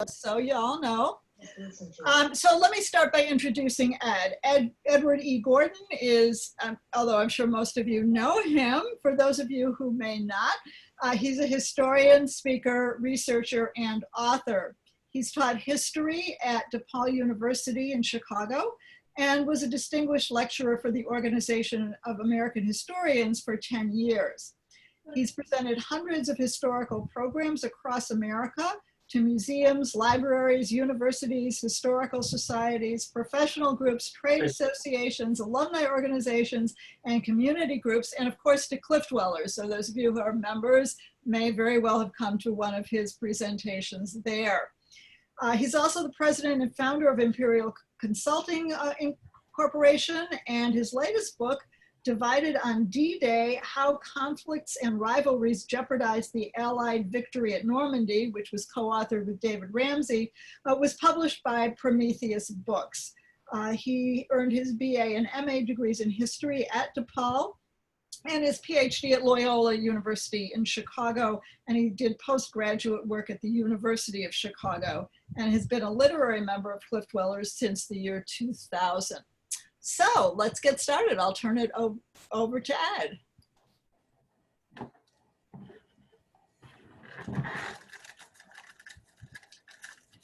so you all know. So let me start by introducing Ed. Edward E. Gordon is, although I'm sure most of you know him, for those of you who may not, he's a historian, speaker, researcher, and author. He's taught history at DePaul University in Chicago and was a distinguished lecturer for the Organization of American Historians for 10 years. He's presented hundreds of historical programs across America to museums, libraries, universities, historical societies, professional groups, trade associations, alumni organizations, and community groups, and of course to cliff dwellers. So those of you who are members may very well have come to one of his presentations there. He's also the president and founder of Imperial Consulting Corporation, and his latest book, Divided on D-Day, How Conflicts and Rivalries Jeopardized the Allied Victory at Normandy, which was co-authored with David Ramsey, was published by Prometheus Books. He earned his BA and MA degrees in history at DePaul and his PhD at Loyola University in Chicago, and he did postgraduate work at the University of Chicago, and has been a literary member of Cliff Dwellers since the year 2000. So let's get started. I'll turn it over to Ed.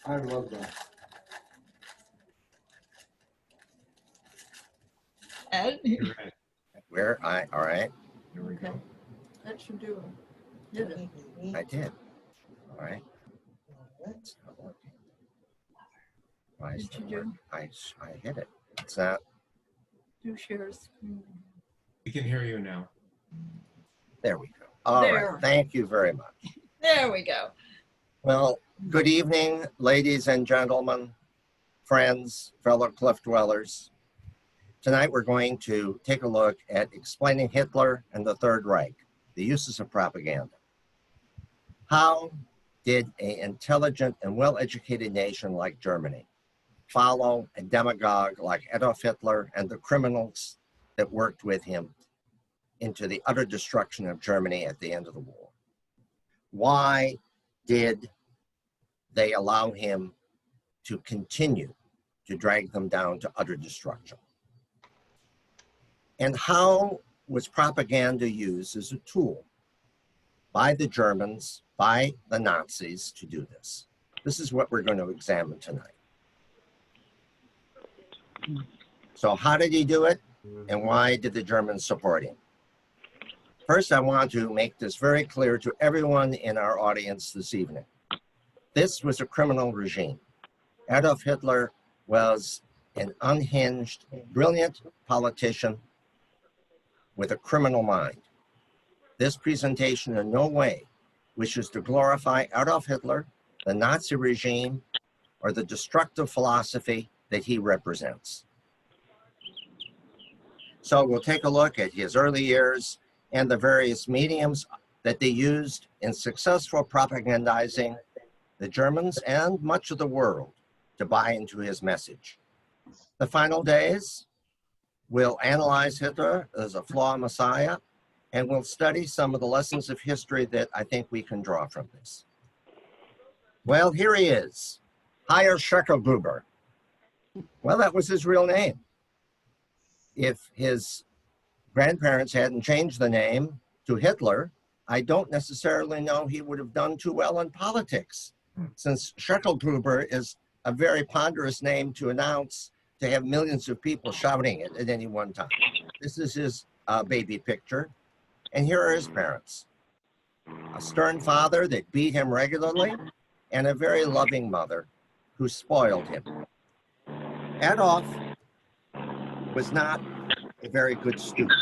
I love that. Ed? All right. Here we go. That should do it. Did it? I did. All right. It's not working. Why is Did you do? I hit it. It's not. Do share screen. We can hear you now. There we go. All right. Thank you very much. There we go. Well, good evening, ladies and gentlemen, friends, fellow cliff dwellers. Tonight we're going to take a look at explaining Hitler and the Third Reich, the uses of propaganda. How did an intelligent and well-educated nation like Germany follow a demagogue like Adolf Hitler and the criminals that worked with him into the utter destruction of Germany at the end of the war? Why did they allow him to continue to drag them down to utter destruction? And how was propaganda used as a tool by the Germans, by the Nazis to do this? This is what we're going to examine tonight. So how did he do it, and why did the Germans support him? First, I want to make this very clear to everyone in our audience this evening. This was a criminal regime. Adolf Hitler was an unhinged, brilliant politician with a criminal mind. This presentation in no way wishes to glorify Adolf Hitler, the Nazi regime, or the destructive philosophy that he represents. So we'll take a look at his early years and the various mediums that they used in successful propagandizing the Germans and much of the world to buy into his message. The final days, we'll analyze Hitler as a flawed messiah, and we'll study some of the lessons of history that I think we can draw from this. Well, here he is, Heil Schicklgruber. Well, that was his real name. If his grandparents hadn't changed the name to Hitler, I don't necessarily know he would have done too well in politics, since Schicklgruber is a very ponderous name to announce, to have millions of people shouting it at any one time. This is his baby picture, and here are his parents. A stern father that beat him regularly, and a very loving mother who spoiled him. Adolf was not a very good student.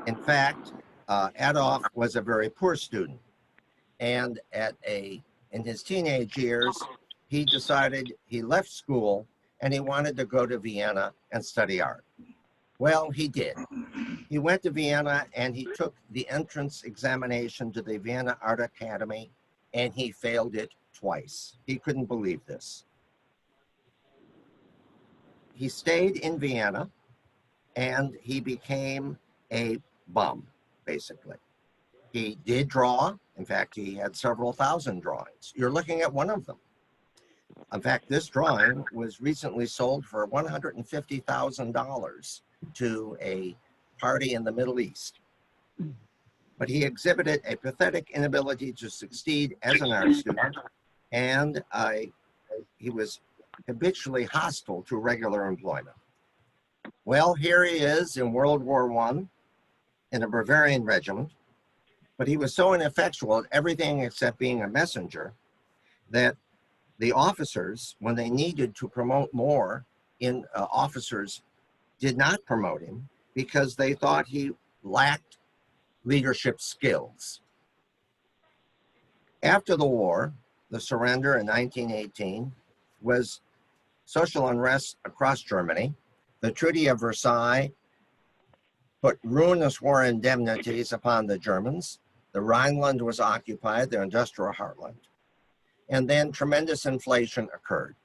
In fact, Adolf was a very poor student. And in his teenage years, he decided he left school and he wanted to go to Vienna and study art. Well, he did. He went to Vienna and he took the entrance examination to the Vienna Art Academy, and he failed it twice. He couldn't believe this. He stayed in Vienna and he became a bum, basically. He did draw. In fact, he had several thousand drawings. You're looking at one of them. In fact, this drawing was recently sold for $150,000 to a party in the Middle East. But he exhibited a pathetic inability to succeed as an art student, and he was habitually hostile to regular employment. Well, here he is in World War I in a Bavarian regiment, but he was so ineffectual at everything except being a messenger that the officers, when they needed to promote more in officers, did not promote him because they thought he lacked leadership skills. After the war, the surrender in 1918, was social unrest across Germany. The Treaty of Versailles put ruinous war indemnities upon the Germans. The Rhineland was occupied, their industrial heartland. And then tremendous inflation occurred.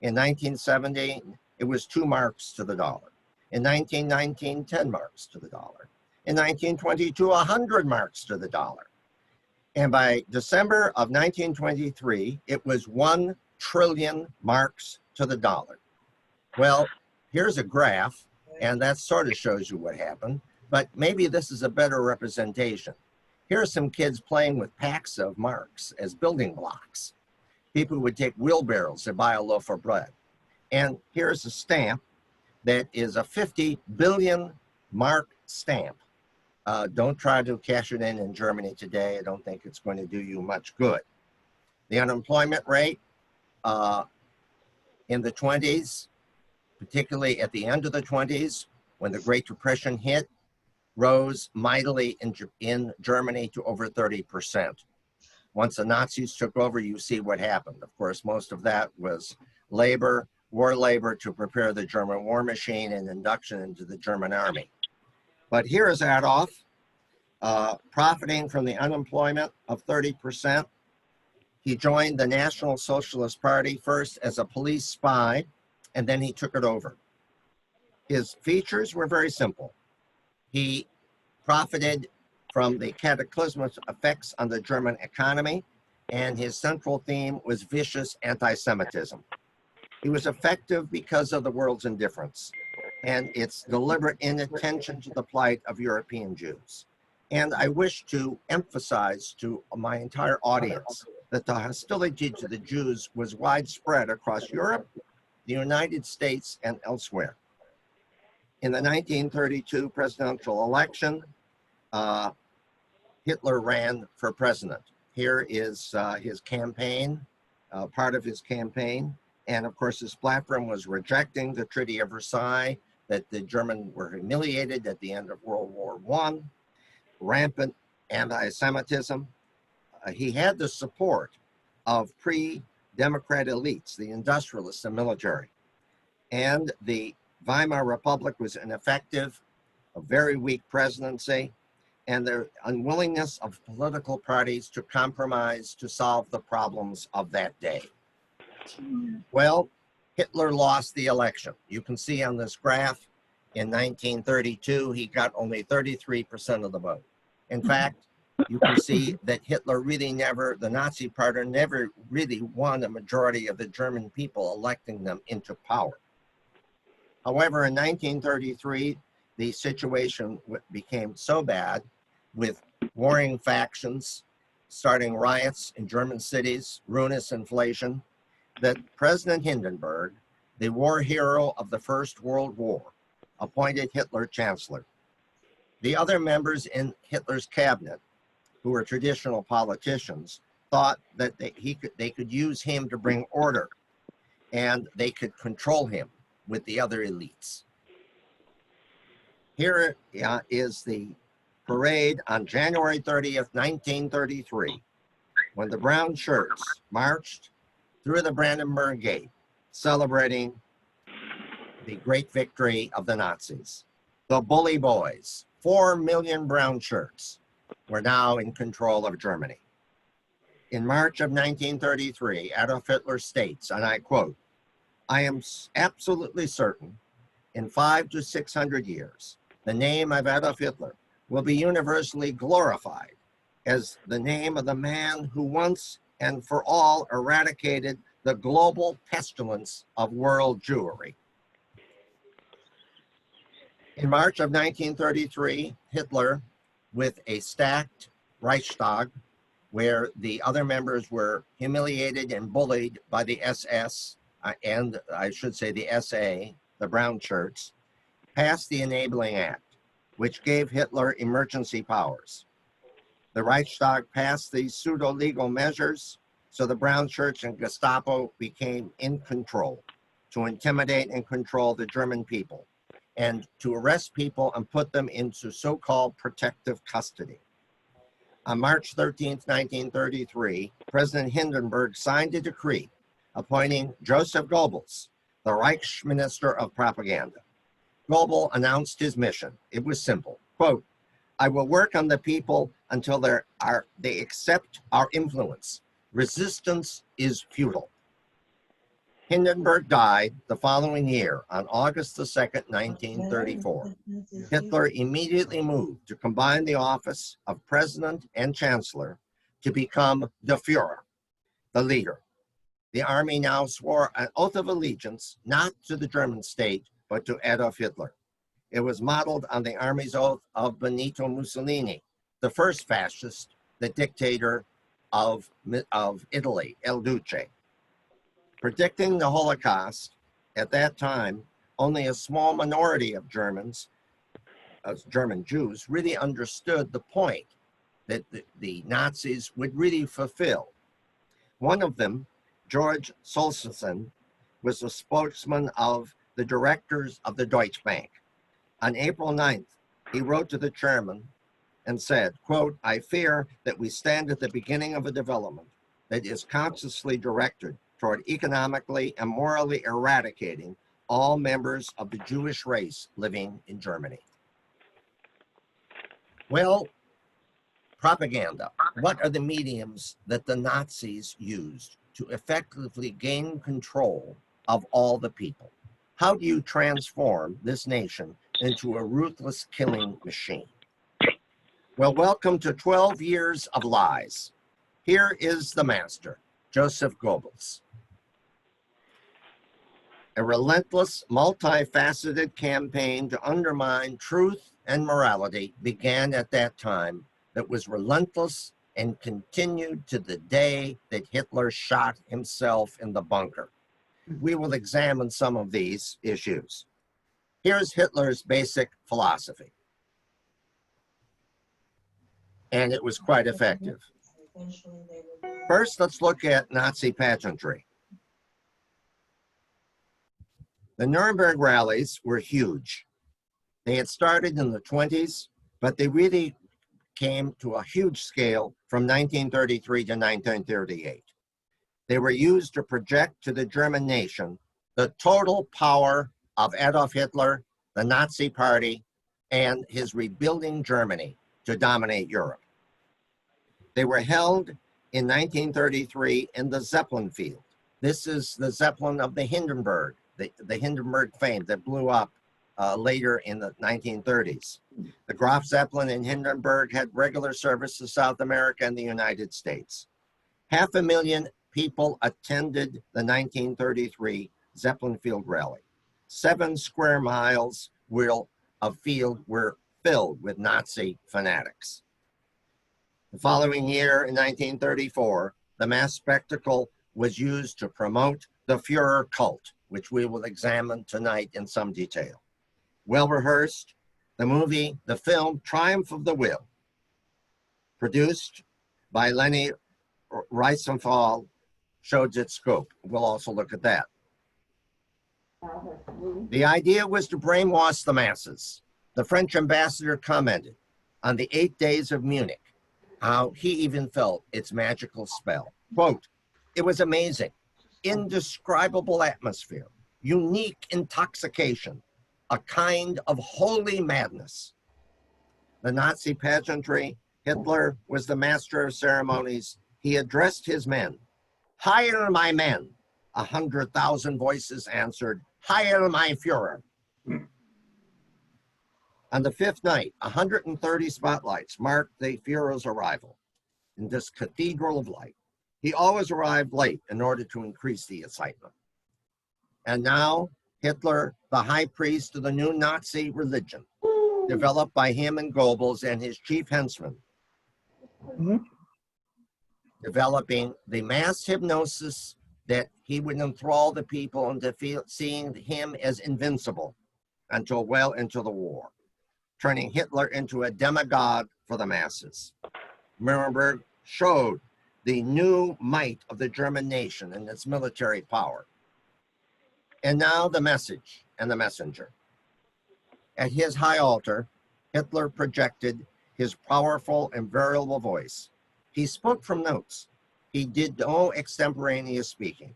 In 1970, it was 2 marks to the dollar. In 1919, 10 marks to the dollar. In 1922, 100 marks to the dollar. And by December of 1923, it was 1 trillion marks to the dollar. Well, here's a graph, and that sort of shows you what happened, but maybe this is a better representation. Here are some kids playing with packs of marks as building blocks. People would take wheelbarrows to buy a loaf of bread. And here's a stamp that is a 50 billion mark stamp. Don't try to cash it in Germany today. I don't think it's going to do you much good. The unemployment rate in the 20s, particularly at the end of the 20s, when the Great Depression hit, rose mightily in Germany to over 30%. Once the Nazis took over, you see what happened. Of course, most of that was labor, war labor to prepare the German war machine and induction into the German army. But here is Adolf, profiting from the unemployment of 30%. He joined the National Socialist Party first as a police spy, and then he took it over. His features were very simple. He profited from the cataclysmic effects on the German economy, and his central theme was vicious anti-Semitism. He was effective because of the world's indifference and its deliberate inattention to the plight of European Jews. And I wish to emphasize to my entire audience that the hostility to the Jews was widespread across Europe, the United States, and elsewhere. In the 1932 presidential election, Hitler ran for president. Here is his campaign, part of his campaign. And of course, his platform was rejecting the Treaty of Versailles, that the Germans were humiliated at the end of World War I, rampant anti-Semitism. He had the support of pre-democrat elites, the industrialists and military. And the Weimar Republic was ineffective, a very weak presidency, and the unwillingness of political parties to compromise to solve the problems of that day. Well, Hitler lost the election. You can see on this graph, in 1932, he got only 33% of the vote. In fact, you can see that Hitler really never, the Nazi Party never really won a majority of the German people electing them into power. However, in 1933, the situation became so bad with warring factions, starting riots in German cities, ruinous inflation, that President Hindenburg, the war hero of the First World War, appointed Hitler chancellor. The other members in Hitler's cabinet, who were traditional politicians, thought that they could use him to bring order and they could control him with the other elites. Here is the parade on January 30th, 1933, when the brown shirts marched through the Brandenburg Gate, celebrating the great victory of the Nazis. The bully boys, 4 million brown shirts, were now in control of Germany. In March of 1933, Adolf Hitler states, and I quote, "I am absolutely certain in 500 to 600 years, the name of Adolf Hitler will be universally glorified as the name of the man who once and for all eradicated the global pestilence of world Jewry. In March of 1933, Hitler, with a stacked Reichstag, where the other members were humiliated and bullied by the SS, and I should say the SA, the brown shirts, passed the Enabling Act, which gave Hitler emergency powers. The Reichstag passed these pseudo-legal measures, so the brown shirts and Gestapo became in control to intimidate and control the German people and to arrest people and put them into so-called protective custody. On March 13th, 1933, President Hindenburg signed a decree appointing Joseph Goebbels, the Reich Minister of Propaganda. Goebbels announced his mission. It was simple. Quote, "I will work on the people until they accept our influence. Resistance is futile." Hindenburg died the following year on August the 2nd, 1934. Hitler immediately moved to combine the office of President and Chancellor to become the Führer, the leader. The army now swore an oath of allegiance not to the German state, but to Adolf Hitler. It was modeled on the army's oath of Benito Mussolini, the first fascist, the dictator of Italy, El Duce. Predicting the Holocaust, at that time, only a small minority of German Jews, really understood the point that the Nazis would really fulfill. One of them, George Solzhenitsyn, was the spokesman of the directors of the Deutsche Bank. On April 9th, he wrote to the chairman and said, quote, "I fear that we stand at the beginning of a development that is consciously directed toward economically and morally eradicating all members of the Jewish race living in Germany." Well, propaganda. What are the mediums that the Nazis used to effectively gain control of all the people? How do you transform this nation into a ruthless killing machine? Well, welcome to 12 years of lies. Here is the master, Joseph Goebbels. A relentless, multifaceted campaign to undermine truth and morality began at that time that was relentless and continued to the day that Hitler shot himself in the bunker. We will examine some of these issues. Here's Hitler's basic philosophy, and it was quite effective. First, let's look at Nazi pageantry. The Nuremberg rallies were huge. They had started in the 20s, but they really came to a huge scale from 1933 to 1938. They were used to project to the German nation the total power of Adolf Hitler, the Nazi Party, and his rebuilding Germany to dominate Europe. They were held in 1933 in the Zeppelin field. This is the Zeppelin of the Hindenburg, the Hindenburg fame that blew up later in the 1930s. The Graf Zeppelin in Hindenburg had regular service to South America and the United States. 500,000 people attended the 1933 Zeppelin Field Rally. 7 square miles of field were filled with Nazi fanatics. The following year, in 1934, the mass spectacle was used to promote the Führer cult, which we will examine tonight in some detail. Well rehearsed, the film Triumph of the Will, produced by Leni Riefenstahl, showed its scope. We'll also look at that. The idea was to brainwash the masses. The French ambassador commented on the 8 days of Munich, how he even felt its magical spell. Quote, "It was amazing, indescribable atmosphere, unique intoxication, a kind of holy madness." The Nazi pageantry, Hitler was the master of ceremonies. He addressed his men. "Hire my men." 100,000 voices answered, "Hire my Führer." On the 5th night, 130 spotlights marked the Führer's arrival in this cathedral of light. He always arrived late in order to increase the excitement. And now Hitler, the high priest of the new Nazi religion, developed by him and Goebbels and his chief henchman, developing the mass hypnosis that he would enthrall the people into seeing him as invincible until well into the war, turning Hitler into a demigod for the masses. Nuremberg showed the new might of the German nation and its military power. And now the message and the messenger. At his high altar, Hitler projected his powerful and variable voice. He spoke from notes. He did no extemporaneous speaking.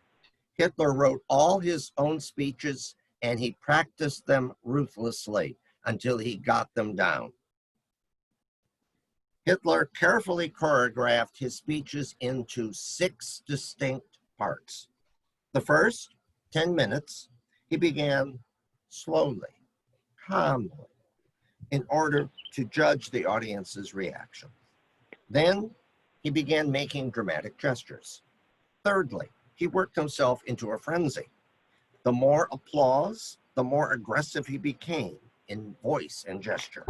Hitler wrote all his own speeches and he practiced them ruthlessly until he got them down. Hitler carefully choreographed his speeches into 6 distinct parts. The first 10 minutes, he began slowly, calmly, in order to judge the audience's reaction. Then he began making dramatic gestures. Thirdly, he worked himself into a frenzy. The more applause, the more aggressive he became in voice and gesture.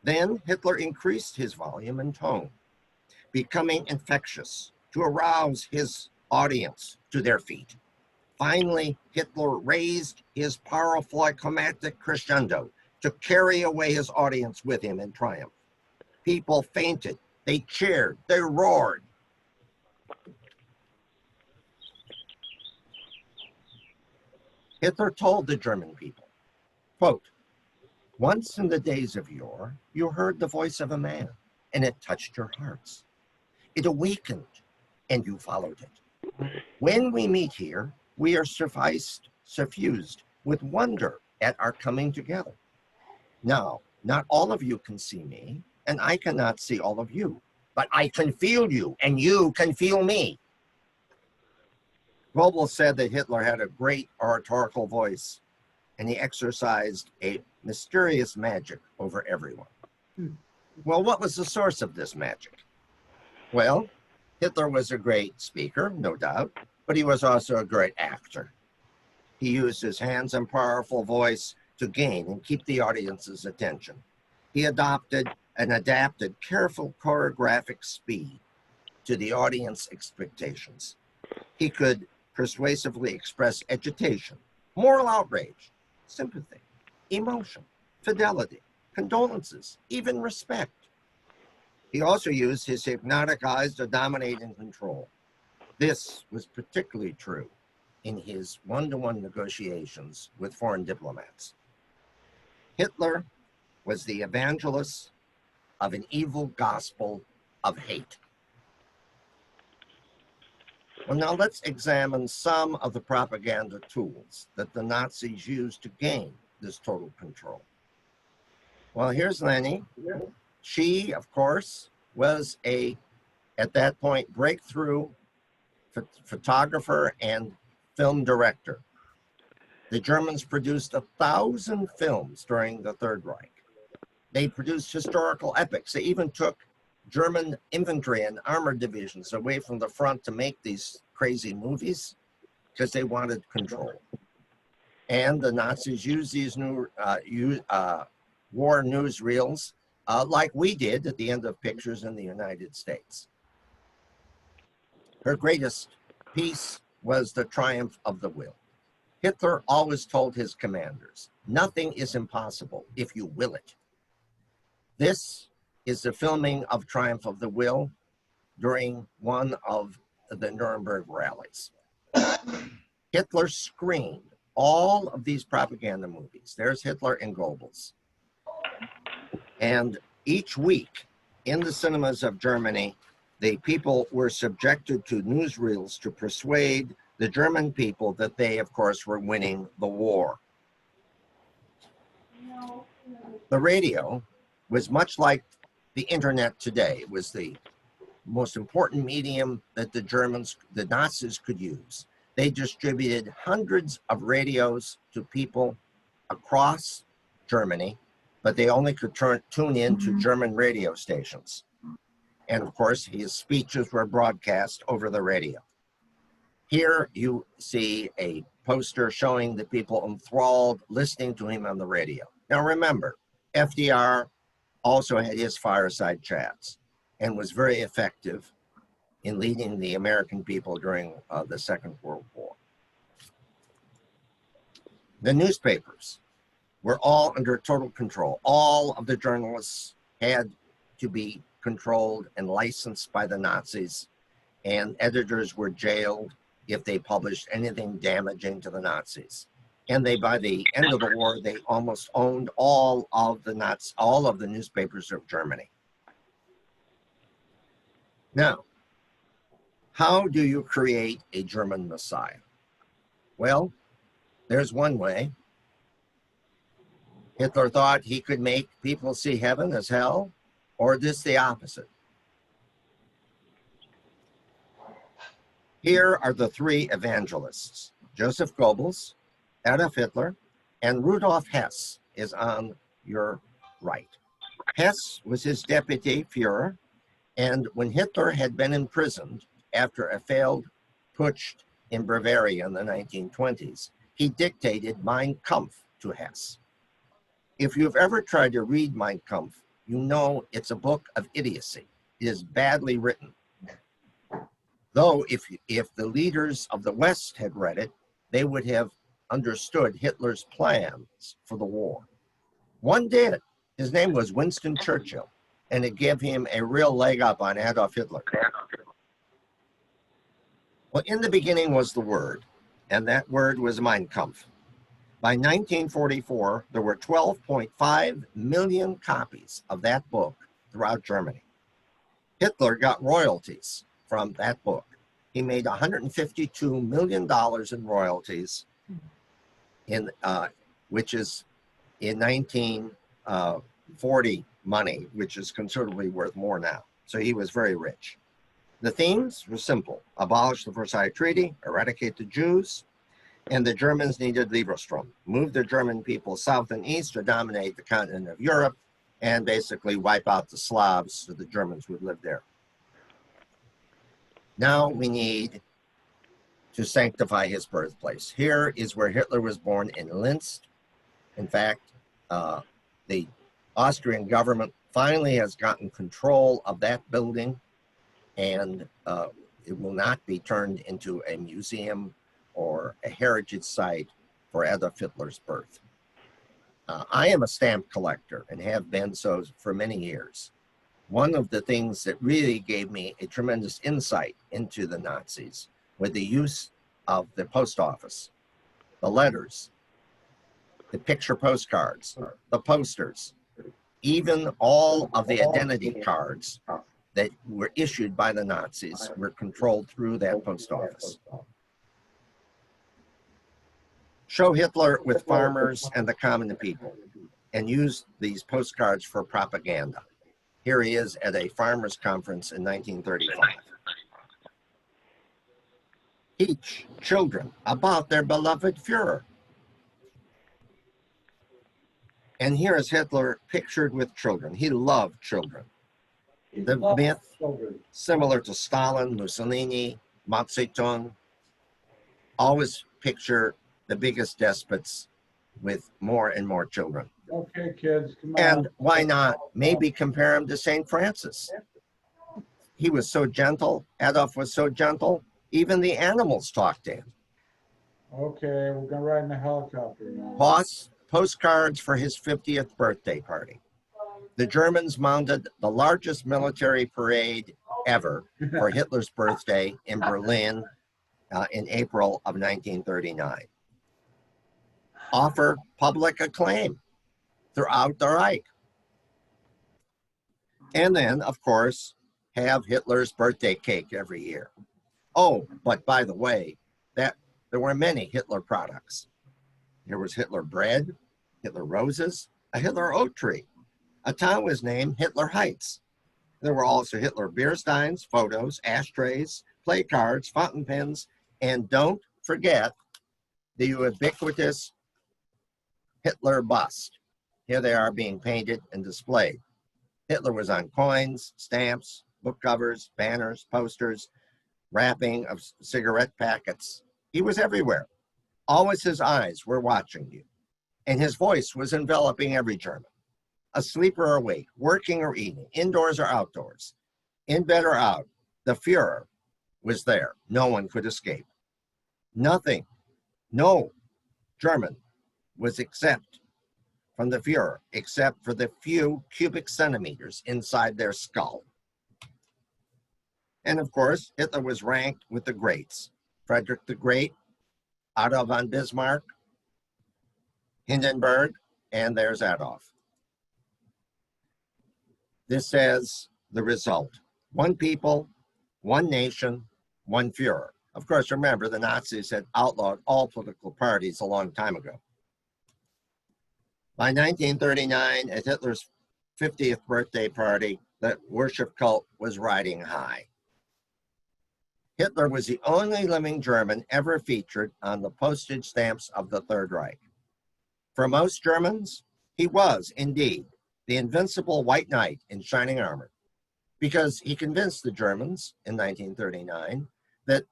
Then Hitler increased his volume and tone, becoming infectious to arouse his audience to their feet. Finally, Hitler raised his powerful climactic crescendo to carry away his audience with him in triumph. People fainted, they cheered, they roared. Hitler told the German people, quote, "Once in the days of yore, you heard the voice of a man, and it touched your hearts. It awakened, and you followed it. When we meet here, we are suffused with wonder at our coming together. Now, not all of you can see me, and I cannot see all of you, but I can feel you, and you can feel me." Goebbels said that Hitler had a great oratorical voice, and he exercised a mysterious magic over everyone. Well, what was the source of this magic? Well, Hitler was a great speaker, no doubt, but he was also a great actor. He used his hands and powerful voice to gain and keep the audience's attention. He adopted and adapted careful choreographic speed to the audience expectations. He could persuasively express agitation, moral outrage, sympathy, emotion, fidelity, condolences, even respect. He also used his hypnotic eyes to dominate and control. This was particularly true in his one-to-one negotiations with foreign diplomats. Hitler was the evangelist of an evil gospel of hate. Well, now let's examine some of the propaganda tools that the Nazis used to gain this total control. Well, here's Leni. She, of course, was at that point, breakthrough photographer and film director. The Germans produced 1,000 films during the Third Reich. They produced historical epics. They even took German infantry and armored divisions away from the front to make these crazy movies because they wanted control. And the Nazis used these new war newsreels like we did at the end of Pictures in the United States. Her greatest piece was The Triumph of the Will. Hitler always told his commanders, "Nothing is impossible if you will it." This is the filming of Triumph of the Will during one of the Nuremberg rallies. Hitler screened all of these propaganda movies. There's Hitler and Goebbels. And each week in the cinemas of Germany, the people were subjected to newsreels to persuade the German people that they, of course, were winning the war. The radio was much like the internet today. It was the most important medium that the Nazis could use. They distributed hundreds of radios to people across Germany, but they only could tune in to German radio stations. And of course, his speeches were broadcast over the radio. Here you see a poster showing the people enthralled listening to him on the radio. Now remember, FDR also had his fireside chats and was very effective in leading the American people during the Second World War. The newspapers were all under total control. All of the journalists had to be controlled and licensed by the Nazis, and editors were jailed if they published anything damaging to the Nazis. And they, by the end of the war, they almost owned all of the newspapers of Germany. Now, how do you create a German Messiah? Well, there's one way. Hitler thought he could make people see heaven as hell, or just the opposite. Here are the three evangelists: Joseph Goebbels, Adolf Hitler, and Rudolf Hess is on your right. Hess was his deputy Führer, and when Hitler had been imprisoned after a failed putsch in Bavaria in the 1920s, he dictated Mein Kampf to Hess. If you've ever tried to read Mein Kampf, you know it's a book of idiocy. It is badly written. Though if the leaders of the West had read it, they would have understood Hitler's plans for the war. One did. His name was Winston Churchill, and it gave him a real leg up on Adolf Hitler. Well, in the beginning was the Word, and that word was Mein Kampf. By 1944, there were 12.5 million copies of that book throughout Germany. Hitler got royalties from that book. He made $152 million in royalties, which is in 1940 money, which is considerably worth more now. So he was very rich. The themes were simple: abolish the Versailles Treaty, eradicate the Jews, and the Germans needed Lieberstrom, move the German people south and east to dominate the continent of Europe, and basically wipe out the Slavs so the Germans would live there. Now we need to sanctify his birthplace. Here is where Hitler was born, in Linz. In fact, the Austrian government finally has gotten control of that building, and it will not be turned into a museum or a heritage site for Adolf Hitler's birth. I am a stamp collector and have been so for many years. One of the things that really gave me a tremendous insight into the Nazis was the use of the post office, the letters, the picture postcards, the posters, even all of the identity cards that were issued by the Nazis were controlled through that post office. Show Hitler with farmers and the common people, and use these postcards for propaganda. Here he is at a farmers' conference in 1935. Teach children about their beloved Führer. And here is Hitler pictured with children. He loved children. The myth, similar to Stalin, Mussolini, Mao Zedong, always picture the biggest despots with more and more children. Okay, kids, come on. And why not maybe compare him to St. Francis? He was so gentle. Adolf was so gentle. Even the animals talked to him. Okay, we're gonna ride in a helicopter now. Postcards for his 50th birthday party. The Germans mounted the largest military parade ever for Hitler's birthday in Berlin in April of 1939. Offer public acclaim throughout the Reich. And then, of course, have Hitler's birthday cake every year. Oh, but by the way, there were many Hitler products. There was Hitler bread, Hitler roses, a Hitler oak tree. A town was named Hitler Heights. There were also Hitler beer steins, photos, ashtrays, play cards, fountain pens, and don't forget the ubiquitous Hitler bust. Here they are being painted and displayed. Hitler was on coins, stamps, book covers, banners, posters, wrapping of cigarette packets. He was everywhere. Always his eyes were watching you, and his voice was enveloping every German. Asleep or awake, working or eating, indoors or outdoors, in bed or out, the Fuhrer was there. No one could escape. Nothing, no German was exempt from the Fuhrer, except for the few cubic centimeters inside their skull. And of course, Hitler was ranked with the greats. Frederick the Great, Otto von Bismarck, Hindenburg, and there's Adolf. This says the result. One people, one nation, one Fuhrer. Of course, remember, the Nazis had outlawed all political parties a long time ago. By 1939, at Hitler's 50th birthday party, the worship cult was riding high. Hitler was the only living German ever featured on the postage stamps of the Third Reich. For most Germans, he was indeed the invincible white knight in shining armor, because he convinced the Germans in 1939 that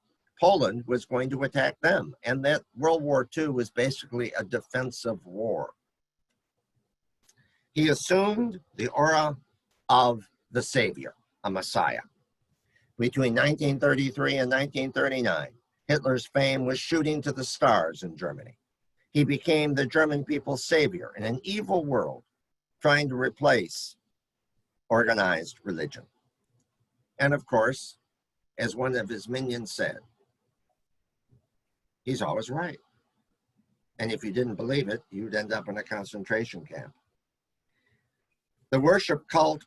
Poland was going to attack them and that World War II was basically a defensive war. He assumed the aura of the savior, a messiah. Between 1933 and 1939, Hitler's fame was shooting to the stars in Germany. He became the German people's savior in an evil world, trying to replace organized religion. And of course, as one of his minions said, he's always right. And if you didn't believe it, you'd end up in a concentration camp. The worship cult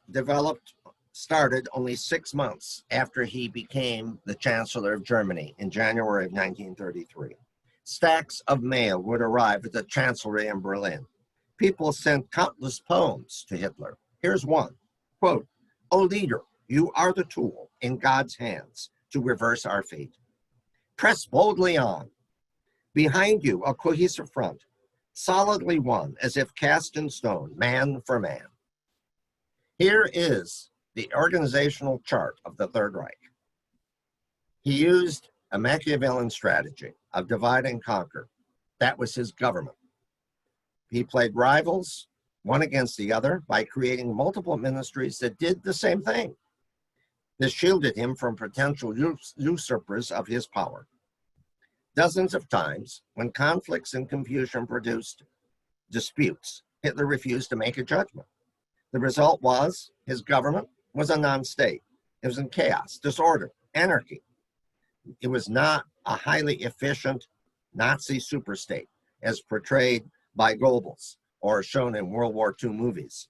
started only 6 months after he became the Chancellor of Germany in January of 1933. Stacks of mail would arrive at the Chancellery in Berlin. People sent countless poems to Hitler. Here's one, quote, "O leader, you are the tool in God's hands to reverse our fate. Press boldly on. Behind you, a cohesive front, solidly one, as if cast in stone, man for man." Here is the organizational chart of the Third Reich. He used a Machiavellian strategy of divide and conquer. That was his government. He played rivals, one against the other, by creating multiple ministries that did the same thing. This shielded him from potential usurpers of his power. Dozens of times, when conflicts and confusion produced disputes, Hitler refused to make a judgment. The result was his government was a non-state. It was in chaos, disorder, anarchy. It was not a highly efficient Nazi superstate as portrayed by Goebbels or shown in World War II movies.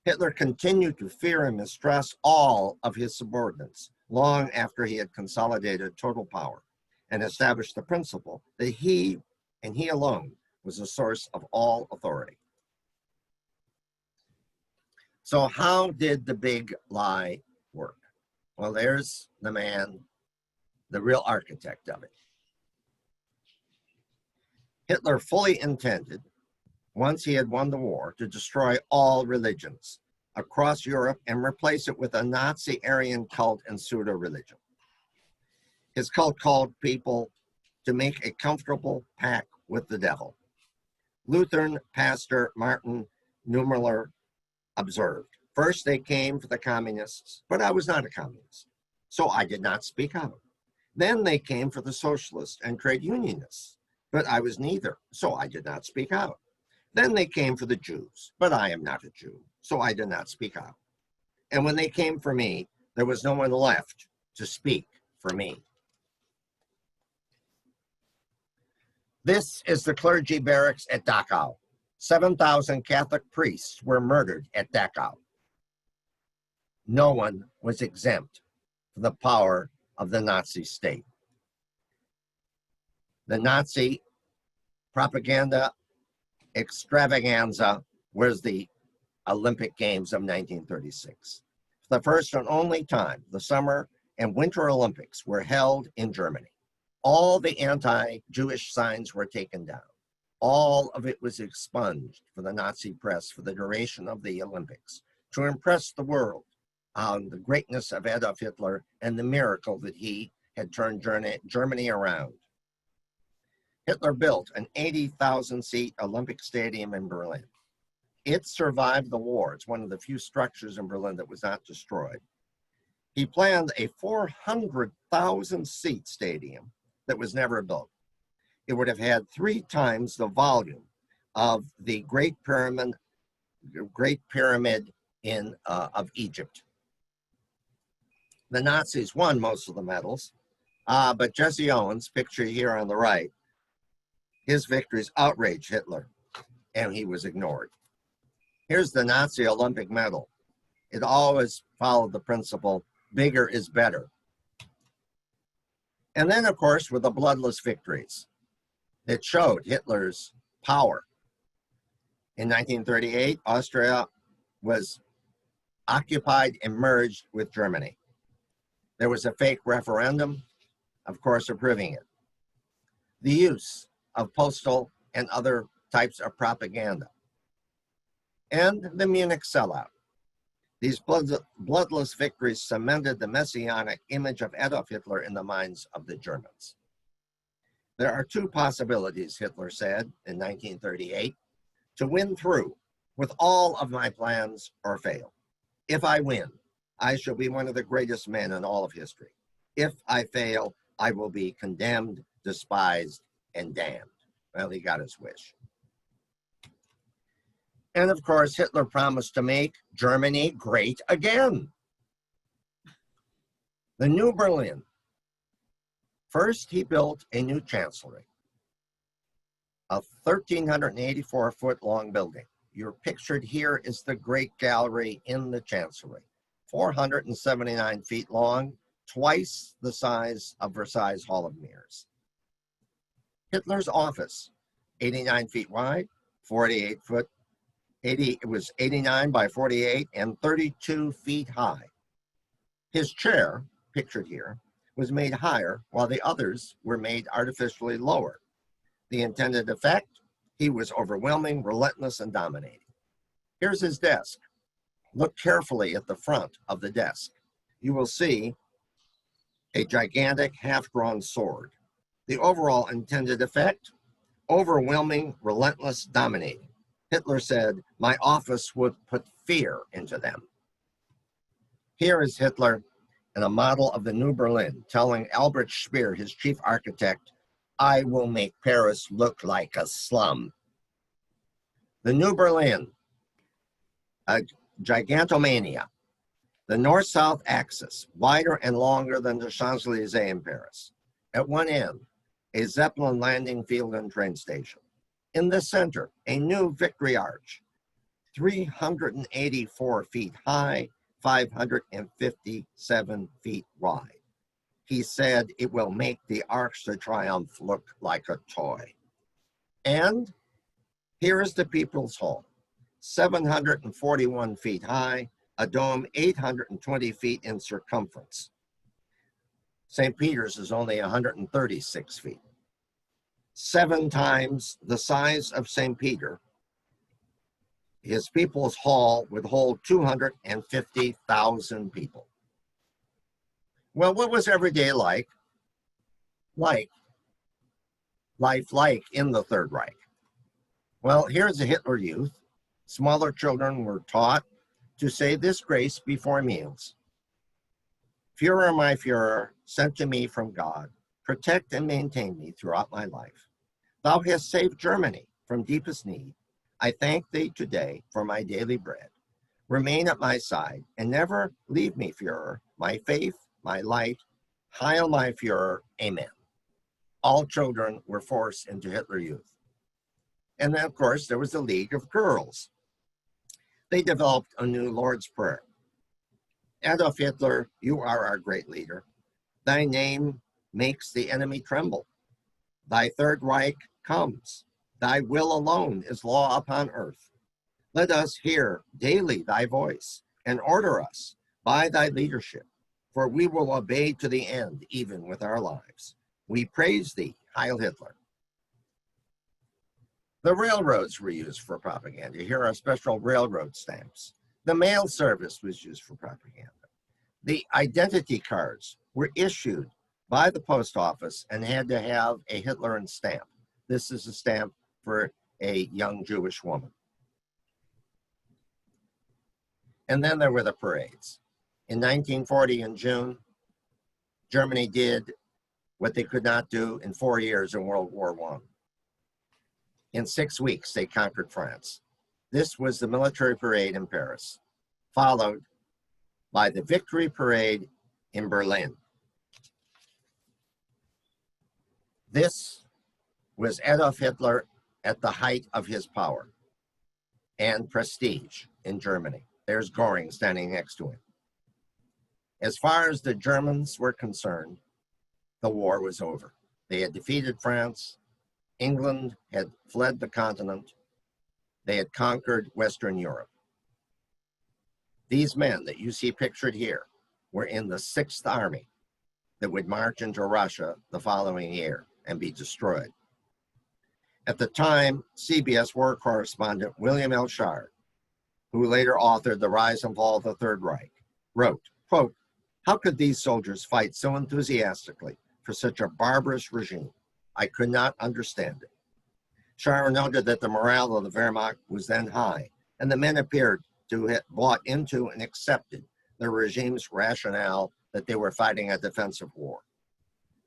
Hitler continued to fear and mistrust all of his subordinates long after he had consolidated total power and established the principle that he and he alone was the source of all authority. So how did the big lie work? Well, there's the man, the real architect of it. Hitler fully intended, once he had won the war, to destroy all religions across Europe and replace it with a Nazi Aryan cult and pseudo-religion. His cult called people to make a comfortable pact with the devil. Lutheran pastor Martin Niemöller observed, "First they came for the communists, but I was not a communist, so I did not speak out. Then they came for the socialists and trade unionists, but I was neither, so I did not speak out. Then they came for the Jews, but I am not a Jew, so I did not speak out. And when they came for me, there was no one left to speak for me." This is the clergy barracks at Dachau. 7,000 Catholic priests were murdered at Dachau. No one was exempt from the power of the Nazi state. The Nazi propaganda extravaganza was the Olympic Games of 1936. For the first and only time, the Summer and Winter Olympics were held in Germany. All the anti-Jewish signs were taken down. All of it was expunged for the Nazi press for the duration of the Olympics to impress the world on the greatness of Adolf Hitler and the miracle that he had turned Germany around. Hitler built an 80,000-seat Olympic Stadium in Berlin. It survived the war. It's one of the few structures in Berlin that was not destroyed. He planned a 400,000-seat stadium that was never built. It would have had 3 times the volume of the Great Pyramid of Egypt. The Nazis won most of the medals, but Jesse Owens, pictured here on the right, his victories outraged Hitler, and he was ignored. Here's the Nazi Olympic medal. It always followed the principle, bigger is better. And then, of course, were the bloodless victories that showed Hitler's power. In 1938, Austria was occupied and merged with Germany. There was a fake referendum, of course, approving it. The use of postal and other types of propaganda. And the Munich sellout. These bloodless victories cemented the messianic image of Adolf Hitler in the minds of the Germans. There are 2 possibilities, Hitler said in 1938, to win through with all of my plans or fail. If I win, I shall be one of the greatest men in all of history. If I fail, I will be condemned, despised, and damned. Well, he got his wish. And of course, Hitler promised to make Germany great again. The New Berlin. First, he built a new chancellery, a 1,384-foot long building. You're pictured here is the Great Gallery in the chancellery, 479 feet long, twice the size of Versailles Hall of Mirrors. Hitler's office, 89 feet wide, 48 foot, it was 89 by 48 and 32 feet high. His chair, pictured here, was made higher while the others were made artificially lower. The intended effect, he was overwhelming, relentless, and dominating. Here's his desk. Look carefully at the front of the desk. You will see a gigantic half-drawn sword. The overall intended effect, overwhelming, relentless, dominating. Hitler said, my office would put fear into them. Here is Hitler in a model of the New Berlin telling Albert Speer, his chief architect, I will make Paris look like a slum. The New Berlin, a gigantomania. The north-south axis, wider and longer than the Champs-Élysées in Paris. At one end, a Zeppelin landing field and train station. In the center, a new Victory Arch, 384 feet high, 557 feet wide. He said it will make the Arc de Triomphe look like a toy. And here is the People's Hall, 741 feet high, a dome 820 feet in circumference. St. Peter's is only 136 feet. 7 times the size of St. Peter. His People's Hall would hold 250,000 people. Well, what was every day like? Life like in the Third Reich. Well, here's a Hitler Youth. Smaller children were taught to say this grace before meals. Führer, my Führer, sent to me from God, protect and maintain me throughout my life. Thou hast saved Germany from deepest need. I thank thee today for my daily bread. Remain at my side and never leave me, Führer, my faith, my light. Heil, my Führer, amen. All children were forced into Hitler Youth. And then, of course, there was the League of Girls. They developed a new Lord's Prayer. Adolf Hitler, you are our great leader. Thy name makes the enemy tremble. Thy Third Reich comes. Thy will alone is law upon earth. Let us hear daily thy voice and order us by thy leadership, for we will obey to the end, even with our lives. We praise thee, Heil Hitler. The railroads were used for propaganda. Here are special railroad stamps. The mail service was used for propaganda. The identity cards were issued by the post office and had to have a Hitler stamp. This is a stamp for a young Jewish woman. And then there were the parades. In 1940, in June, Germany did what they could not do in 4 years in World War I. In 6 weeks, they conquered France. This was the military parade in Paris, followed by the victory parade in Berlin. This was Adolf Hitler at the height of his power and prestige in Germany. There's Goring standing next to him. As far as the Germans were concerned, the war was over. They had defeated France. England had fled the continent. They had conquered Western Europe. These men that you see pictured here were in the 6th Army that would march into Russia the following year and be destroyed. At the time, CBS war correspondent William L. Shard, who later authored The Rise and Fall of the Third Reich, wrote, quote, "How could these soldiers fight so enthusiastically for such a barbarous regime? I could not understand it." Shard noted that the morale of the Wehrmacht was then high, and the men appeared to have bought into and accepted the regime's rationale that they were fighting a defensive war.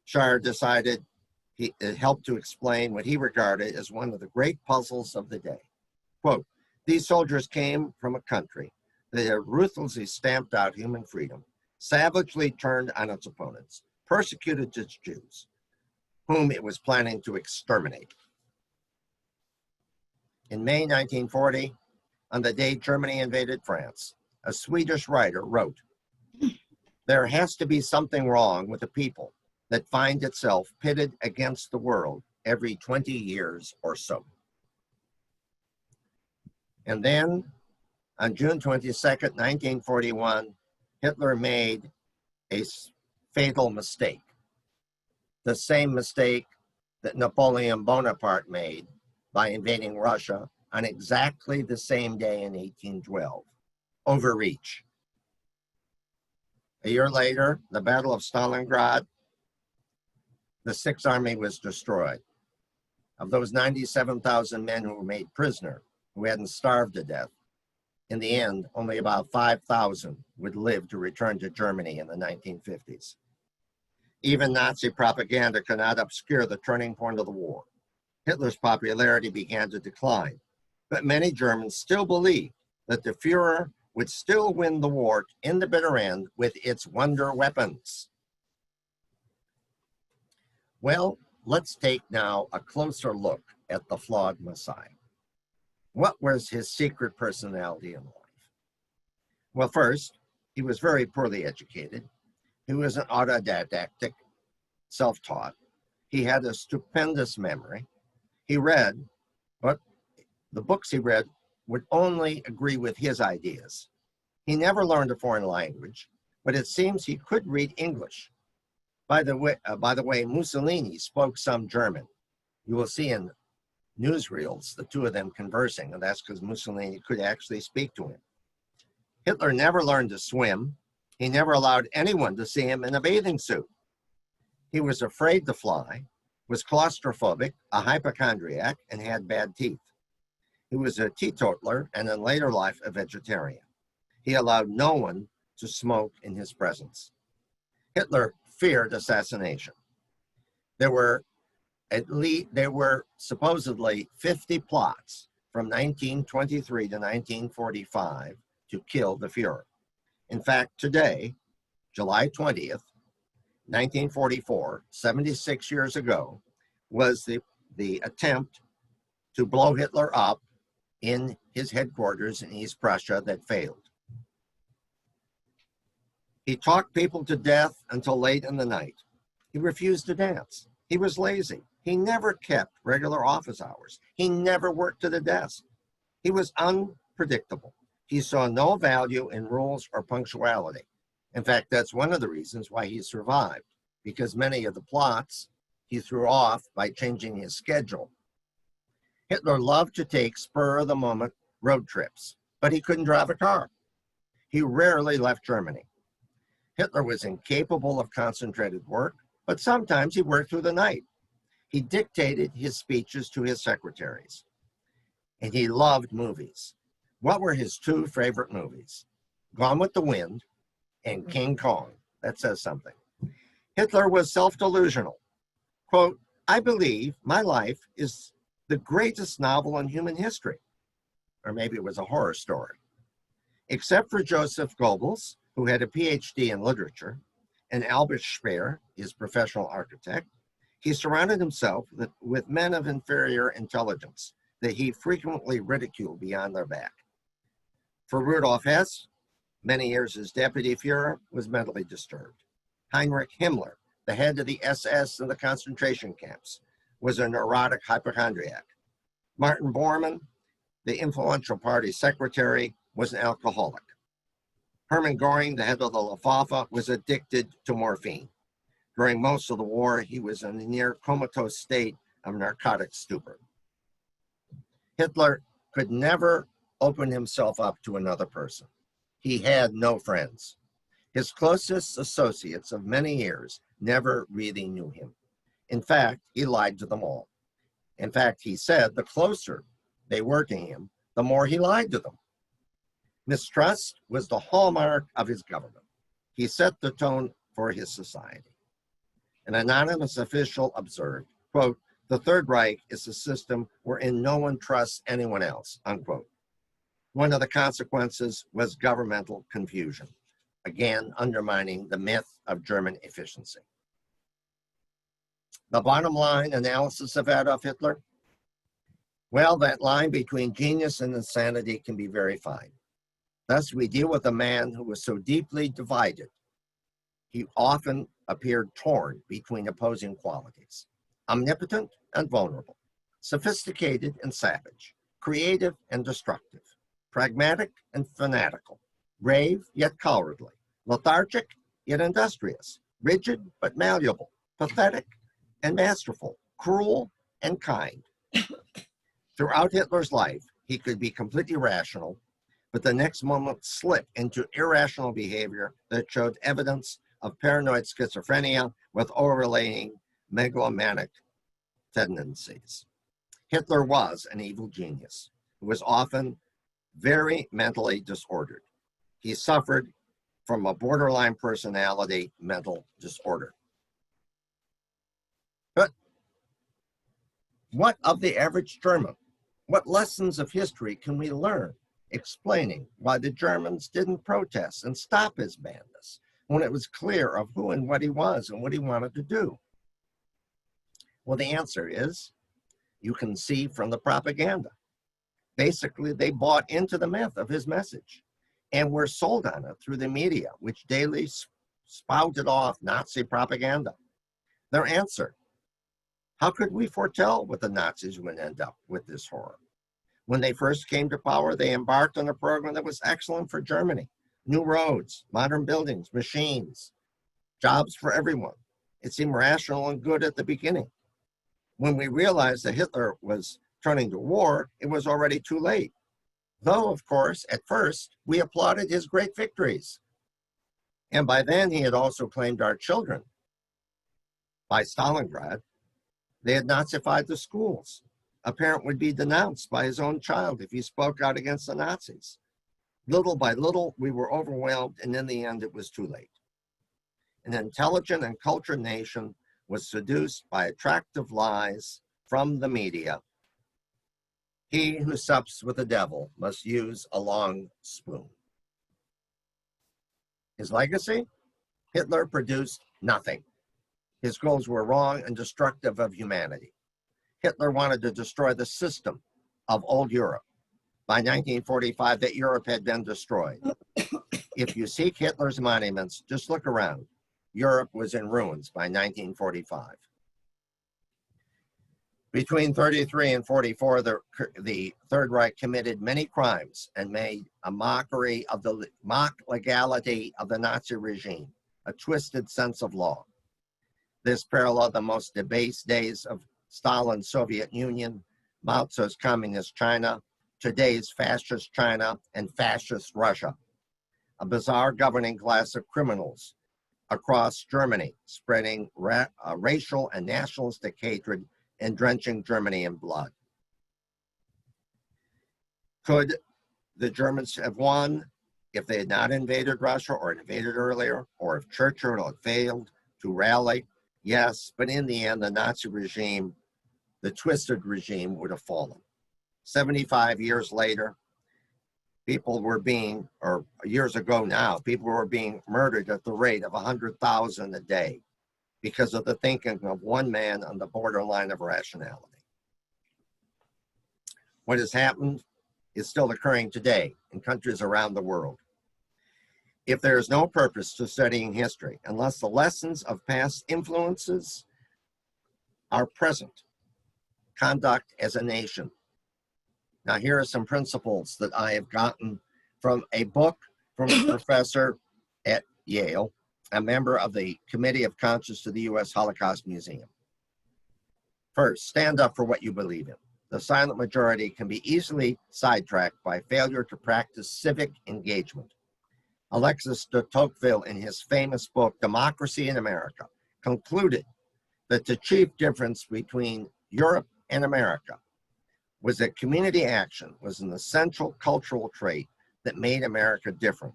Shard decided it helped to explain what he regarded as one of the great puzzles of the day. Quote, "These soldiers came from a country that had ruthlessly stamped out human freedom, savagely turned on its opponents, persecuted its Jews, whom it was planning to exterminate." In May 1940, on the day Germany invaded France, a Swedish writer wrote, "There has to be something wrong with a people that finds itself pitted against the world every 20 years or so." And then on June 22nd, 1941, Hitler made a fatal mistake. The same mistake that Napoleon Bonaparte made by invading Russia on exactly the same day in 1812, overreach. A year later, the Battle of Stalingrad, the Sixth Army was destroyed. Of those 97,000 men who were made prisoner, who hadn't starved to death, in the end, only about 5,000 would live to return to Germany in the 1950s. Even Nazi propaganda could not obscure the turning point of the war. Hitler's popularity began to decline, but many Germans still believed that the Fuhrer would still win the war in the bitter end with its wonder weapons. Well, let's take now a closer look at the flawed Messiah. What was his secret personality in life? Well, first, he was very poorly educated. He was an autodidactic, self-taught. He had a stupendous memory. He read, but the books he read would only agree with his ideas. He never learned a foreign language, but it seems he could read English. By the way, Mussolini spoke some German. You will see in newsreels the two of them conversing, and that's because Mussolini could actually speak to him. Hitler never learned to swim. He never allowed anyone to see him in a bathing suit. He was afraid to fly, was claustrophobic, a hypochondriac, and had bad teeth. He was a teetotaler and in later life a vegetarian. He allowed no one to smoke in his presence. Hitler feared assassination. There were supposedly 50 plots from 1923 to 1945 to kill the Fuhrer. In fact, today, July 20th, 1944, 76 years ago, was the attempt to blow Hitler up in his headquarters in East Prussia that failed. He talked people to death until late in the night. He refused to dance. He was lazy. He never kept regular office hours. He never worked to the desk. He was unpredictable. He saw no value in rules or punctuality. In fact, that's one of the reasons why he survived, because many of the plots he threw off by changing his schedule. Hitler loved to take spur-of-the-moment road trips, but he couldn't drive a car. He rarely left Germany. Hitler was incapable of concentrated work, but sometimes he worked through the night. He dictated his speeches to his secretaries, and he loved movies. What were his two favorite movies? Gone with the Wind and King Kong. That says something. Hitler was self-delusional. Quote, I believe my life is the greatest novel in human history. Or maybe it was a horror story. Except for Joseph Goebbels, who had a PhD in literature, and Albert Speer, his professional architect, he surrounded himself with men of inferior intelligence that he frequently ridiculed beyond their back. For Rudolf Hess, many years as deputy Führer, was mentally disturbed. Heinrich Himmler, the head of the SS and the concentration camps, was a neurotic hypochondriac. Martin Bormann, the influential party secretary, was an alcoholic. Hermann Göring, the head of the Luftwaffe, was addicted to morphine. During most of the war, he was in a near comatose state of narcotic stupor. Hitler could never open himself up to another person. He had no friends. His closest associates of many years never really knew him. In fact, he lied to them all. In fact, he said the closer they were to him, the more he lied to them. Mistrust was the hallmark of his government. He set the tone for his society. An anonymous official observed, quote, the Third Reich is a system wherein no one trusts anyone else, unquote. One of the consequences was governmental confusion, again undermining the myth of German efficiency. The bottom line analysis of Adolf Hitler? Well, that line between genius and insanity can be very fine. Thus, we deal with a man who was so deeply divided. He often appeared torn between opposing qualities, omnipotent and vulnerable, sophisticated and savage, creative and destructive, pragmatic and fanatical, brave yet cowardly, lethargic yet industrious, rigid but malleable, pathetic and masterful, cruel and kind. Throughout Hitler's life, he could be completely rational, but the next moment slip into irrational behavior that showed evidence of paranoid schizophrenia with overlaying megalomaniac tendencies. Hitler was an evil genius who was often very mentally disordered. He suffered from a borderline personality mental disorder. But what of the average German? What lessons of history can we learn explaining why the Germans didn't protest and stop his madness when it was clear of who and what he was and what he wanted to do? Well, the answer is you can see from the propaganda. Basically, they bought into the myth of his message and were sold on it through the media, which daily spouted off Nazi propaganda. Their answer: how could we foretell what the Nazis would end up with this horror? When they first came to power, they embarked on a program that was excellent for Germany. New roads, modern buildings, machines, jobs for everyone. It seemed rational and good at the beginning. When we realized that Hitler was turning to war, it was already too late. Though, of course, at first, we applauded his great victories. And by then, he had also claimed our children. By Stalingrad, they had Nazified the schools. A parent would be denounced by his own child if he spoke out against the Nazis. Little by little, we were overwhelmed, and in the end, it was too late. An intelligent and cultured nation was seduced by attractive lies from the media. He who sups with the devil must use a long spoon. His legacy? Hitler produced nothing. His goals were wrong and destructive of humanity. Hitler wanted to destroy the system of old Europe. By 1945, that Europe had been destroyed. If you seek Hitler's monuments, just look around. Europe was in ruins by 1945. Between 33 and 44, the Third Reich committed many crimes and made a mockery of the mock legality of the Nazi regime, a twisted sense of law. This paralleled the most debased days of Stalin's Soviet Union, Mao Tse's Communist China, today's fascist China, and fascist Russia. A bizarre governing class of criminals across Germany, spreading racial and nationalistic hatred and drenching Germany in blood. Could the Germans have won if they had not invaded Russia or invaded earlier, or if Churchill had failed to rally? Yes, but in the end, the Nazi regime, the twisted regime, would have fallen. 75 years later, people were being, or years ago now, people were being murdered at the rate of 100,000 a day because of the thinking of one man on the borderline of rationality. What has happened is still occurring today in countries around the world. If there is no purpose to studying history, unless the lessons of past influences are present, conduct as a nation. Now, here are some principles that I have gotten from a book from a professor at Yale, a member of the Committee of Conscience to the U.S. Holocaust Museum. First, stand up for what you believe in. The silent majority can be easily sidetracked by failure to practice civic engagement. Alexis de Tocqueville, in his famous book, Democracy in America, concluded that the chief difference between Europe and America was that community action was an essential cultural trait that made America different.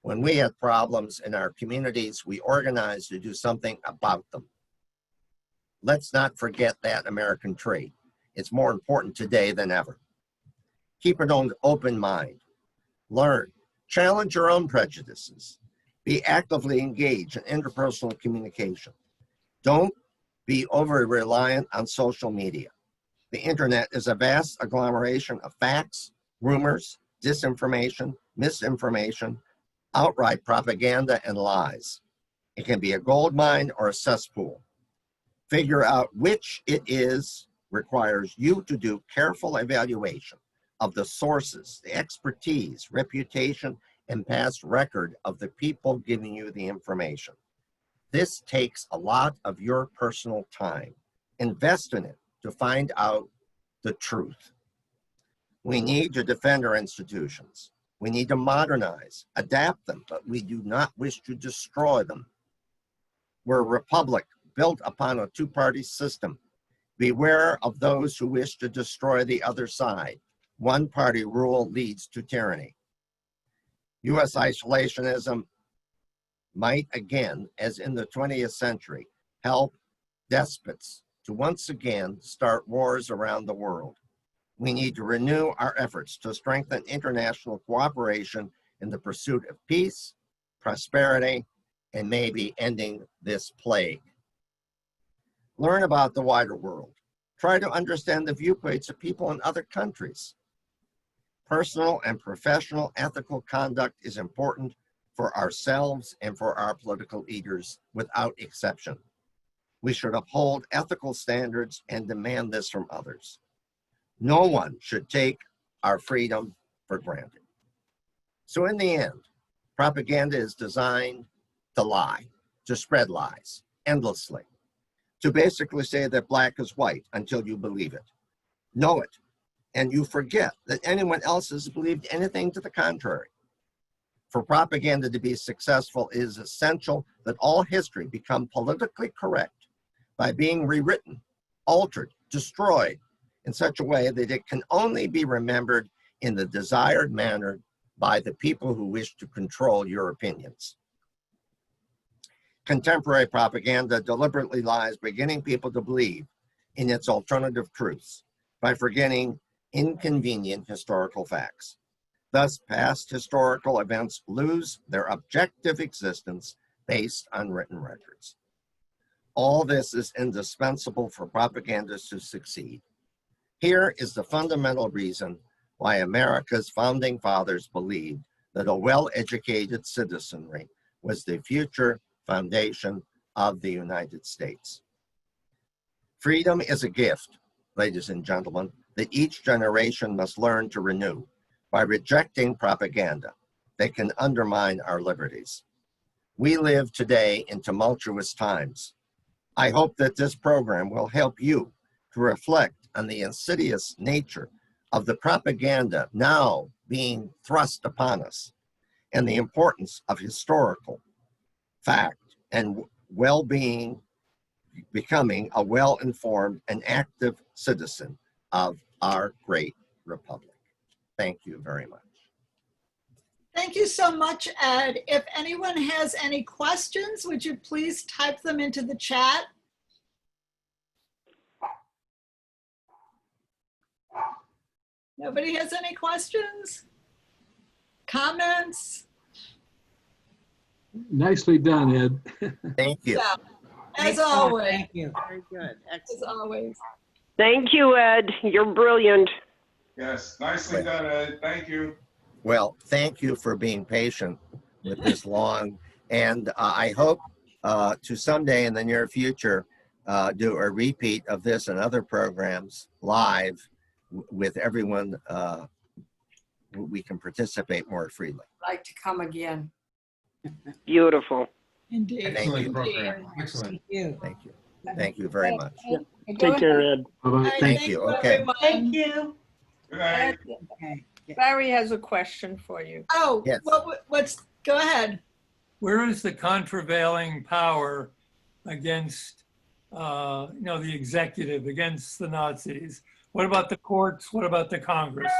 When we had problems in our communities, we organized to do something about them. Let's not forget that American trait. It's more important today than ever. Keep an open mind. Learn. Challenge your own prejudices. Be actively engaged in interpersonal communication. Don't be over reliant on social media. The internet is a vast agglomeration of facts, rumors, disinformation, misinformation, outright propaganda, and lies. It can be a gold mine or a cesspool. Figure out which it is requires you to do careful evaluation of the sources, the expertise, reputation, and past record of the people giving you the information. This takes a lot of your personal time. Invest in it to find out the truth. We need to defend our institutions. We need to modernize, adapt them, but we do not wish to destroy them. We're a republic built upon a two-party system. Beware of those who wish to destroy the other side. One-party rule leads to tyranny. U.S. isolationism might again, as in the 20th century, help despots to once again start wars around the world. We need to renew our efforts to strengthen international cooperation in the pursuit of peace, prosperity, and maybe ending this plague. Learn about the wider world. Try to understand the viewpoints of people in other countries. Personal and professional ethical conduct is important for ourselves and for our political leaders without exception. We should uphold ethical standards and demand this from others. No one should take our freedom for granted. So in the end, propaganda is designed to lie, to spread lies endlessly, to basically say that black is white until you believe it. Know it, and you forget that anyone else has believed anything to the contrary. For propaganda to be successful, it is essential that all history become politically correct by being rewritten, altered, destroyed in such a way that it can only be remembered in the desired manner by the people who wish to control your opinions. Contemporary propaganda deliberately lies, beginning people to believe in its alternative truths by forgetting inconvenient historical facts. Thus, past historical events lose their objective existence based on written records. All this is indispensable for propagandists to succeed. Here is the fundamental reason why America's founding fathers believed that a well-educated citizenry was the future foundation of the United States. Freedom is a gift, ladies and gentlemen, that each generation must learn to renew by rejecting propaganda that can undermine our liberties. We live today in tumultuous times. I hope that this program will help you to reflect on the insidious nature of the propaganda now being thrust upon us and the importance of historical fact and well-being, becoming a well-informed and active citizen of our great republic. Thank you very much. Thank you so much, Ed. If anyone has any questions, would you please type them into the chat? Nobody has any questions? Comments? Nicely done, Ed. Thank you. Yeah, as Excellent. always, Thank you. Very good. as Excellent. always. Thank you, Ed. You're brilliant. Yes, nicely done, Ed. Thank you. Well, thank you for being patient with this long, and I hope to someday in the near future do a repeat of this and other programs live with everyone. We can participate more freely. Like to come again. Beautiful. Indeed. Thank Excellent you. program. Excellent. Thank you. Thank you. Thank you very much. Take care, Ed. All Bye-bye. right, Thank you. Okay. everyone. Thank you. Good night. Okay. Barry has a question for you. Oh, Yes. go ahead. Where is the contravailing power against, the executive, against the Nazis? What about the courts? What about the Congress?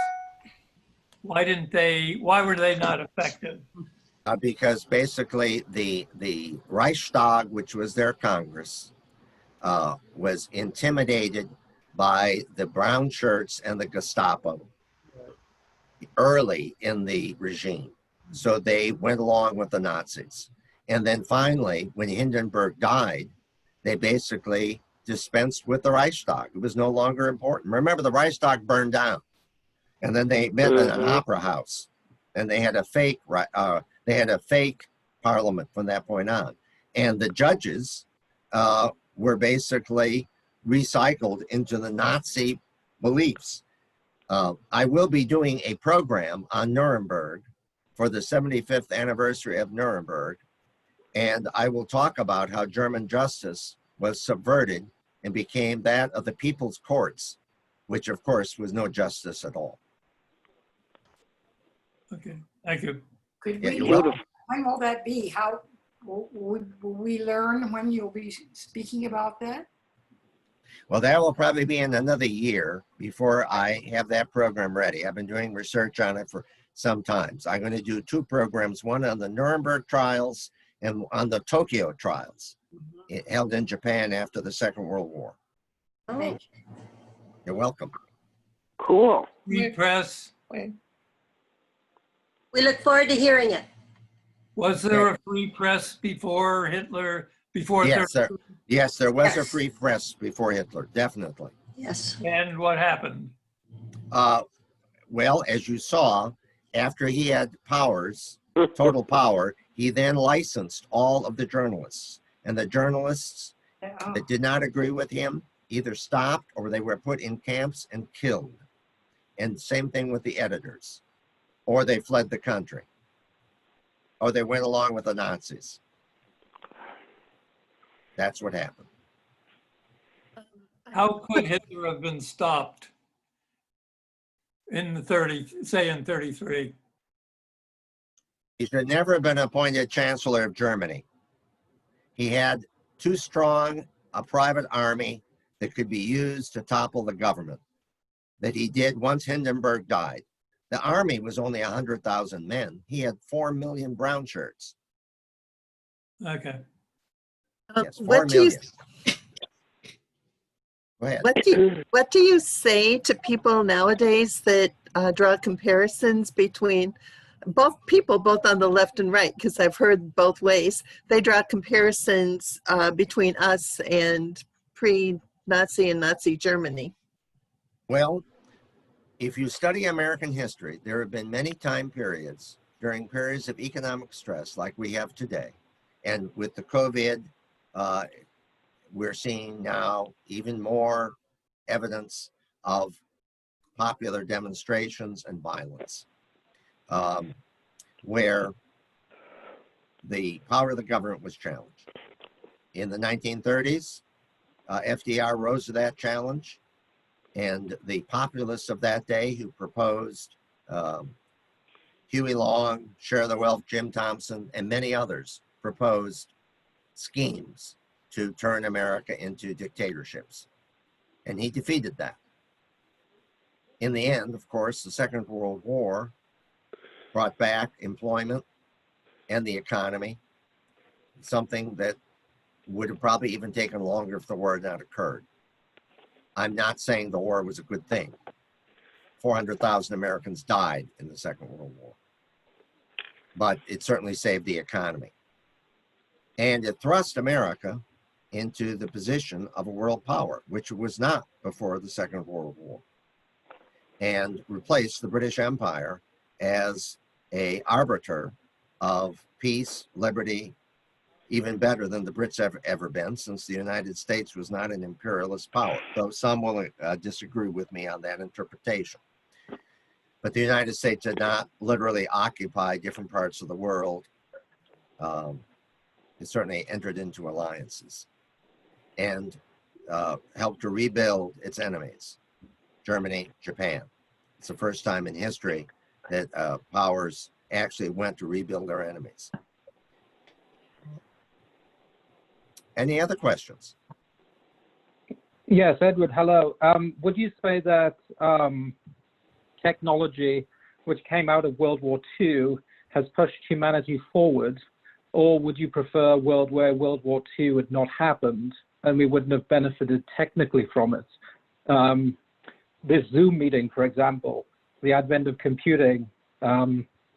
Why were they not effective? Because basically the Reichstag, which was their Congress, was intimidated by the brown shirts and the Gestapo early in the regime. So they went along with the Nazis. And then finally, when Hindenburg died, they basically dispensed with the Reichstag. It was no longer important. Remember, the Reichstag burned down. And then they met in an opera house. And they had a fake parliament from that point on. And the judges were basically recycled into the Nazi beliefs. I will be doing a program on Nuremberg for the 75th anniversary of Nuremberg, and I will talk about how German justice was subverted and became that of the people's courts, which of course was no justice at all. Okay, thank you. Could Yeah, we, you're Beautiful. when will that be? How will we learn when you'll be speaking about that? Well, that will probably be in another year before I have that program ready. I've been doing research on it for some time. So I'm going to do two programs, one on the Nuremberg trials and on the Tokyo trials, held in Japan after the Second World War. Oh. You're welcome. Cool. Free press, Wait, We look forward to hearing it. was there a free press before Hitler, before Yes, sir. Yes, there was a Yes. free press before Hitler, definitely. Yes. and what happened? Well, as you saw, after he had powers, total power, he then licensed all of the journalists. And the journalists that did not agree with him either stopped or they were put in camps and killed. And same thing with the editors. Or they fled the country. Or they went along with the Nazis. That's what happened. How could Hitler have been stopped in the 33? He should never have been appointed Chancellor of Germany. He had too strong a private army that could be used to topple the government that he did once Hindenburg died. The army was only 100,000 men. He had 4 million brown shirts. Okay. Yes, 4 What do you million. Go ahead. what do you say to people nowadays that draw comparisons between both people, both on the left and right? Because I've heard both ways. They draw comparisons between us and pre-Nazi and Nazi Germany. Well, if you study American history, there have been many time periods during periods of economic stress like we have today. And with the COVID, we're seeing now even more evidence of popular demonstrations and violence, where the power of the government was challenged. In the 1930s, FDR rose to that challenge, and the populists of that day who proposed Huey Long, Share the Wealth, Jim Thompson, and many others proposed schemes to turn America into dictatorships. And he defeated that. In the end, of course, the Second World War brought back employment and the economy, something that would have probably even taken longer if the war had not occurred. I'm not saying the war was a good thing. 400,000 Americans died in the Second World War, but it certainly saved the economy. And it thrust America into the position of a world power, which it was not before the Second World War, and replaced the British Empire as an arbiter of peace, liberty, even better than the Brits have ever been, since the United States was not an imperialist power, though some will disagree with me on that interpretation. But the United States did not literally occupy different parts of the world. It certainly entered into alliances and helped to rebuild its enemies, Germany, Japan. It's the first time in history that powers actually went to rebuild their enemies. Any other questions? Yes, Edward, hello. Would you say that technology which came out of World War II has pushed humanity forward, or would you prefer a world where World War II had not happened and we wouldn't have benefited technically from it? This Zoom meeting, for example, the advent of computing,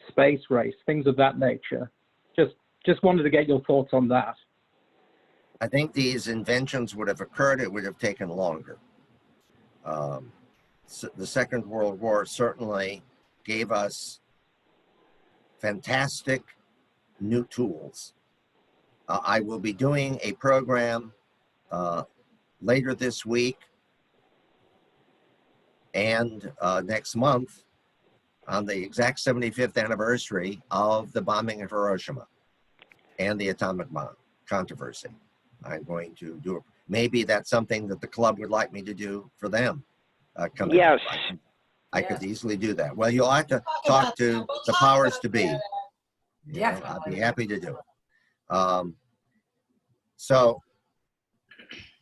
space race, things of that nature. Just wanted to get your thoughts on that. I think these inventions would have occurred, it would have taken longer. So the Second World War certainly gave us fantastic new tools. I will be doing a program later this week and next month on the exact 75th anniversary of the bombing of Hiroshima and the atomic bomb controversy. I'm going to do it. Maybe that's something that the club would like me to do for them. Yes. I could easily do that. Well, you'll have to talk to the powers to be. I'd be happy to do it. So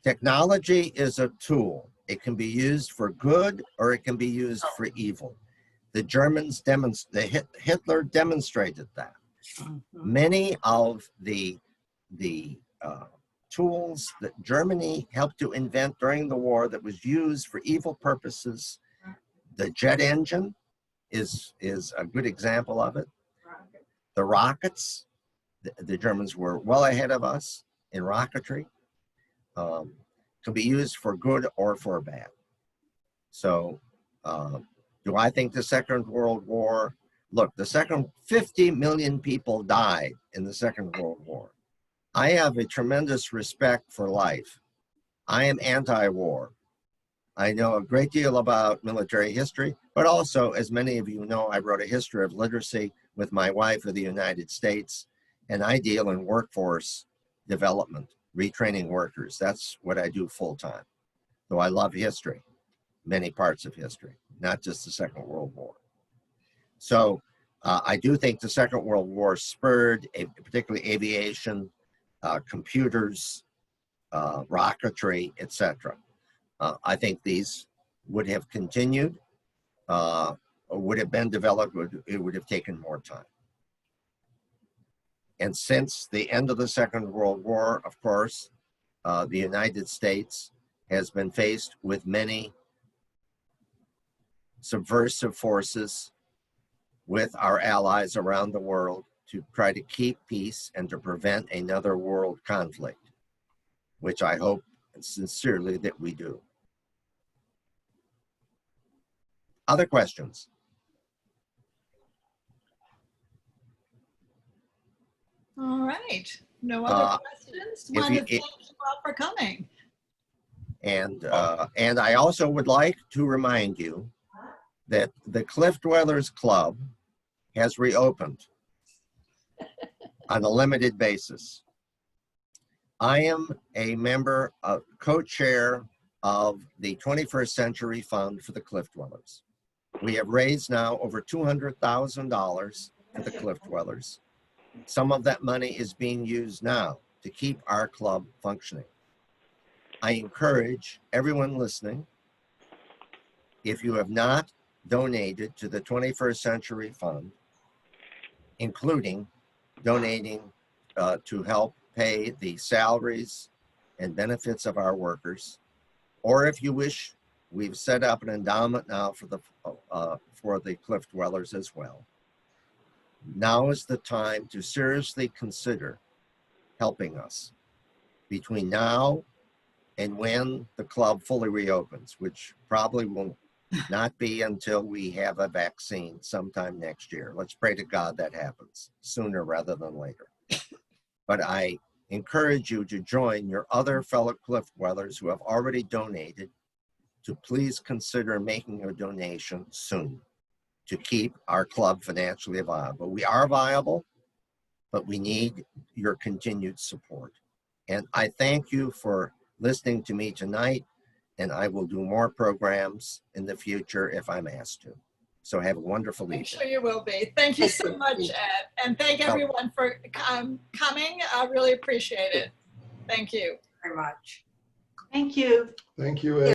technology is a tool. It can be used for good or it can be used for evil. The Germans Hitler demonstrated that. Many of the tools that Germany helped to invent during the war that was used for evil purposes, the jet engine is a good example of it. The rockets, the Germans were well ahead of us in rocketry, can be used for good or for bad. So do I think the Second World War, look, 50 million people died in the Second World War. I have a tremendous respect for life. I am anti-war. I know a great deal about military history, but also, as many of you know, I wrote a history of literacy with my wife of the United States, and I deal in workforce development, retraining workers. That's what I do full time. Though I love history, many parts of history, not just the Second World War. So I do think the Second World War spurred, particularly aviation, computers, rocketry, etc. I think these would have continued, or would have been developed, it would have taken more time. And since the end of the Second World War, of course, the United States has been faced with many subversive forces with our allies around the world to try to keep peace and to prevent another world conflict, which I hope sincerely that we do. Other questions? All right. No other questions? Want to thank you all for coming. And I also would like to remind you that the Cliff Dwellers Club has reopened on a limited basis. I am a member, co-chair of the 21st Century Fund for the Cliff Dwellers. We have raised now over $200,000 for the Cliff Dwellers. Some of that money is being used now to keep our club functioning. I encourage everyone listening, if you have not donated to the 21st Century Fund, including donating to help pay the salaries and benefits of our workers, or if you wish, we've set up an endowment now for the cliff dwellers as well. Now is the time to seriously consider helping us between now and when the club fully reopens, which probably will not be until we have a vaccine sometime next year. Let's pray to God that happens sooner rather than later. But I encourage you to join your other fellow cliff dwellers who have already donated to please consider making a donation soon to keep our club financially viable. We are viable, but we need your continued support. And I thank you for listening to me tonight, and I will do more programs in the future if I'm asked to. So have a wonderful I'm evening. sure you will be. Thank you so much, Ed. And thank everyone for coming. I really appreciate it. Thank you. Very much. Thank you. Thank you, Ed.